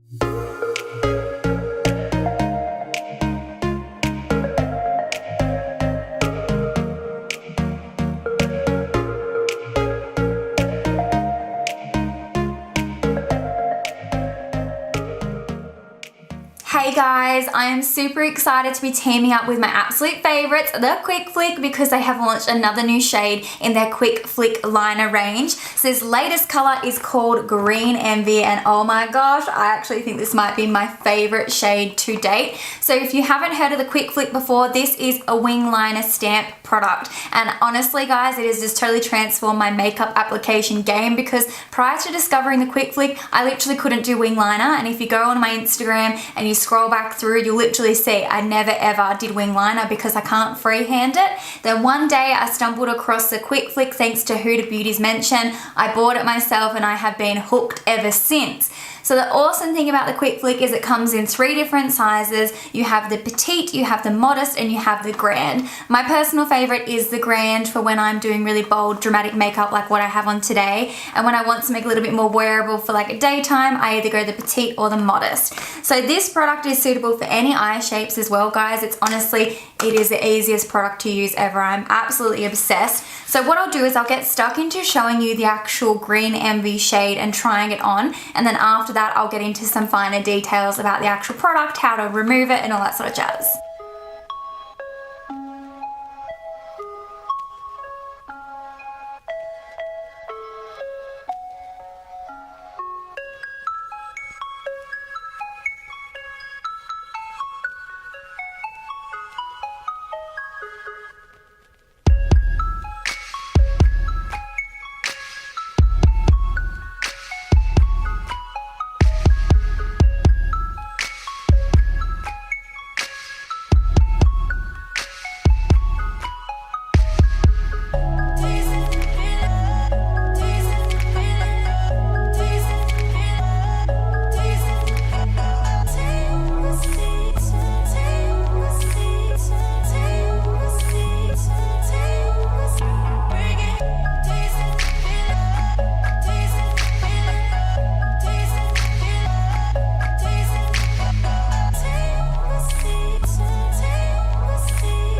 Hey guys, I am super excited to be teaming up with my absolute favorites, the Quick Flick, because they have launched another new shade in their Quick Flick liner range. So this latest color is called Green Envy, and oh my gosh, I actually think this might be my favorite shade to date. So if you haven't heard of the Quick Flick before, this is a wing liner stamp product, and honestly guys, it has just totally transformed my makeup application game, because prior to discovering the Quick Flick, I literally couldn't do wing liner. And if you go on my Instagram and you scroll back through, you'll literally see I never ever did wing liner because I can't freehand it. Then one day I stumbled across the Quick Flick thanks to Huda Beauty's mention. I bought it myself and I have been hooked ever since. So the awesome thing about the Quick Flick is it comes in 3 different sizes. You have the petite, you have the modest, and you have the grand. My personal favorite is the grand for when I'm doing really bold, dramatic makeup like what I have on today. And when I want to make a little bit more wearable for like a daytime, I either go the petite or the modest. So this product is suitable for any eye shapes as well, guys. It's honestly, it is the easiest product to use ever. I'm absolutely obsessed. So what I'll do is I'll get stuck into showing you the actual Green Envy shade and trying it on, and then after that I'll get into some finer details about the actual product, how to remove it, and all that sort of jazz.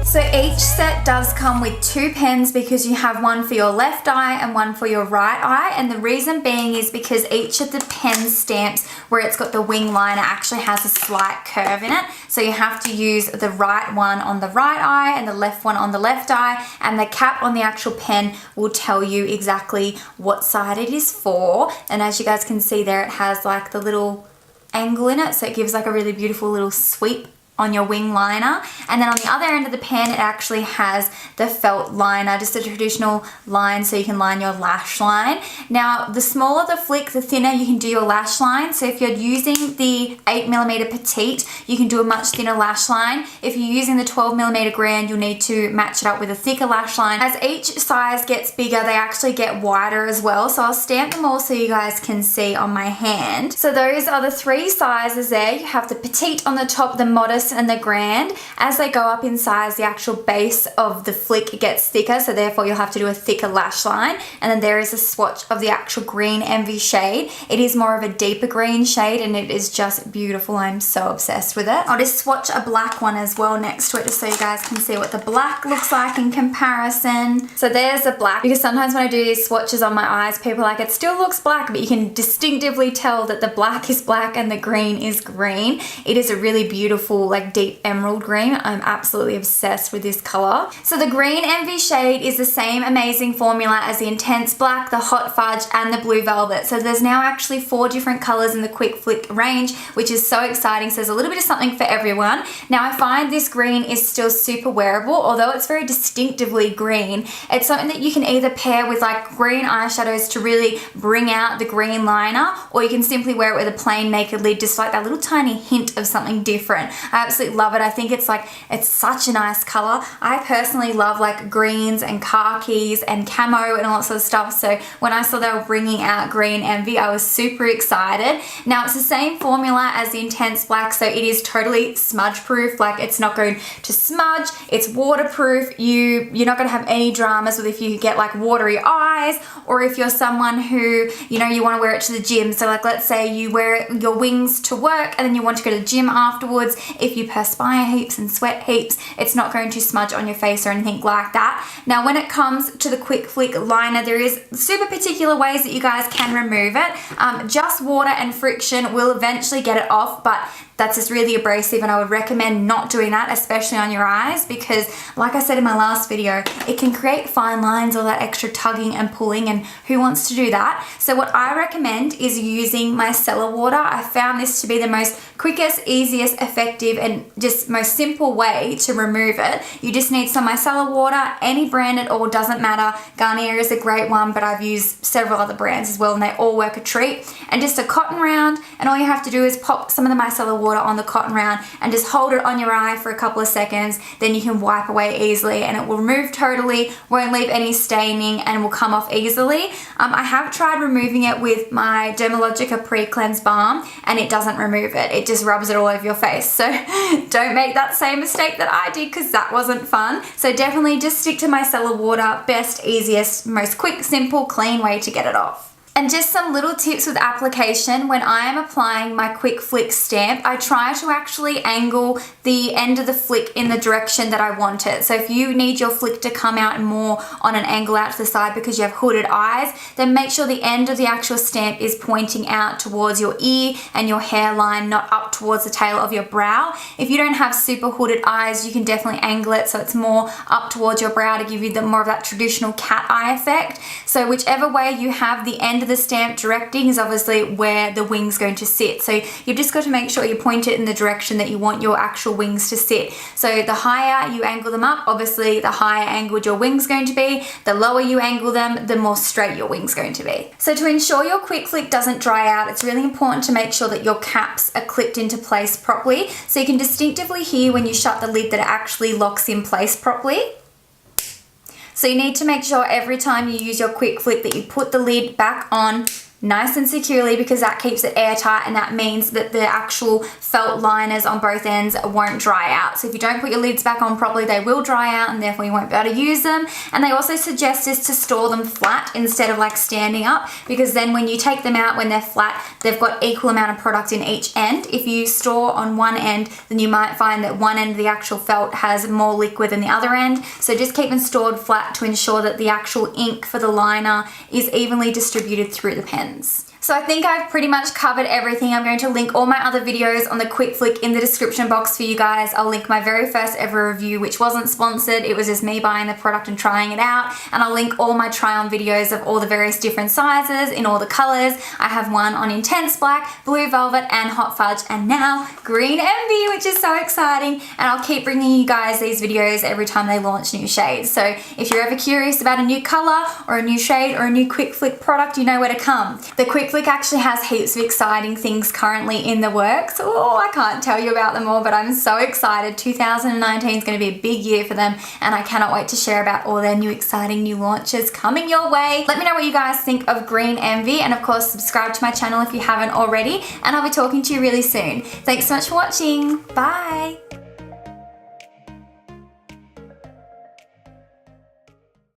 So each set does come with 2 pens, because you have one for your left eye and one for your right eye, and the reason being is because each of the pen stamps where it's got the wing liner actually has a slight curve in it. So you have to use the right one on the right eye and the left one on the left eye, and the cap on the actual pen will tell you exactly what side it is for. And as you guys can see there, it has like the little angle in it, so it gives like a really beautiful little sweep on your wing liner. And then on the other end of the pen, it actually has the felt liner, just a traditional line so you can line your lash line. Now, the smaller the flick, the thinner you can do your lash line. So if you're using the 8mm petite, you can do a much thinner lash line. If you're using the 12mm grand, you'll need to match it up with a thicker lash line. As each size gets bigger, they actually get wider as well. So I'll stamp them all so you guys can see on my hand. So those are the 3 sizes there. You have the petite on the top, the modest, and the grand. As they go up in size, the actual base of the flick gets thicker, so therefore you'll have to do a thicker lash line. And then there is a swatch of the actual Green Envy shade. It is more of a deeper green shade, and it is just beautiful. I'm so obsessed with it. I'll just swatch a black one as well next to it, just so you guys can see what the black looks like in comparison. So there's the black, because sometimes when I do these swatches on my eyes, people are like, it still looks black, but you can distinctively tell that the black is black and the green is green. It is a really beautiful, like, deep emerald green. I'm absolutely obsessed with this color. So the Green Envy shade is the same amazing formula as the Intense Black, the Hot Fudge, and the Blue Velvet. So there's now actually 4 different colors in the Quick Flick range, which is so exciting. So there's a little bit of something for everyone. Now I find this green is still super wearable, although it's very distinctively green. It's something that you can either pair with like green eyeshadows to really bring out the green liner, or you can simply wear it with a plain naked lid, just like that little tiny hint of something different. I absolutely love it. I think it's such a nice color. I personally love like greens and khakis and camo and all that sort of stuff. So when I saw they were bringing out Green Envy, I was super excited. Now it's the same formula as the Intense Black, so it is totally smudge proof. Like it's not going to smudge, it's waterproof. You're not going to have any dramas with if you get like watery eyes, or if you're someone who, you know, you want to wear it to the gym. So like let's say you wear your wings to work and then you want to go to the gym afterwards. If you perspire heaps and sweat heaps, it's not going to smudge on your face or anything like that. Now when it comes to the Quick Flick liner, there is super particular ways that you guys can remove it. Just water and friction will eventually get it off, but that's just really abrasive, and I would recommend not doing that, especially on your eyes, because like I said in my last video, it can create fine lines, all that extra tugging and pulling, and who wants to do that? So what I recommend is using micellar water. I found this to be the most quickest, easiest, effective, and just most simple way to remove it. You just need some micellar water, any brand at all, doesn't matter. Garnier is a great one, but I've used several other brands as well, and they all work a treat. And just a cotton round, and all you have to do is pop some of the micellar water on the cotton round and just hold it on your eye for a couple of seconds. Then you can wipe away easily and it will remove totally, won't leave any staining, and will come off easily. I have tried removing it with my Dermalogica Pre-Cleanse Balm and it doesn't remove it. It just rubs it all over your face. So don't make that same mistake that I did, because that wasn't fun. So definitely just stick to micellar water. Best, easiest, most quick, simple, clean way to get it off. And just some little tips with application. When I am applying my Quick Flick stamp, I try to actually angle the end of the flick in the direction that I want it. So if you need your flick to come out more on an angle out to the side because you have hooded eyes, then make sure the end of the actual stamp is pointing out towards your ear and your hairline, not up towards the tail of your brow. If you don't have super hooded eyes, you can definitely angle it so it's more up towards your brow to give you more of that traditional cat eye effect. So whichever way you have the end of the stamp directing is obviously where the wing's going to sit. So you've just got to make sure you point it in the direction that you want your actual wings to sit. So the higher you angle them up, obviously the higher angled your wing's going to be. The lower you angle them, the more straight your wing's going to be. So to ensure your Quick Flick doesn't dry out, it's really important to make sure that your caps are clipped into place properly. So you can distinctively hear when you shut the lid that it actually locks in place properly. So you need to make sure every time you use your Quick Flick that you put the lid back on nice and securely, because that keeps it airtight, and that means that the actual felt liners on both ends won't dry out. So if you don't put your lids back on properly, they will dry out and therefore you won't be able to use them. And they also suggest us to store them flat instead of like standing up, because then when you take them out when they're flat, they've got equal amount of product in each end. If you store on one end, then you might find that one end of the actual felt has more liquid than the other end. So just keep them stored flat to ensure that the actual ink for the liner is evenly distributed through the pen. So I think I've pretty much covered everything. I'm going to link all my other videos on the Quick Flick in the description box for you guys. I'll link my very first ever review, which wasn't sponsored. It was just me buying the product and trying it out. And I'll link all my try on videos of all the various different sizes in all the colors. I have one on Intense Black, Blue Velvet, and Hot Fudge, and now Green Envy, which is so exciting. And I'll keep bringing you guys these videos every time they launch new shades. So if you're ever curious about a new color or a new shade or a new Quick Flick product, you know where to come. The Quick Flick actually has heaps of exciting things currently in the works. Oh, I can't tell you about them all, but I'm so excited. 2019 is going to be a big year for them, and I cannot wait to share about all their new exciting new launches coming your way. Let me know what you guys think of Green Envy, and of course subscribe to my channel if you haven't already, and I'll be talking to you really soon. Thanks so much for watching. Bye!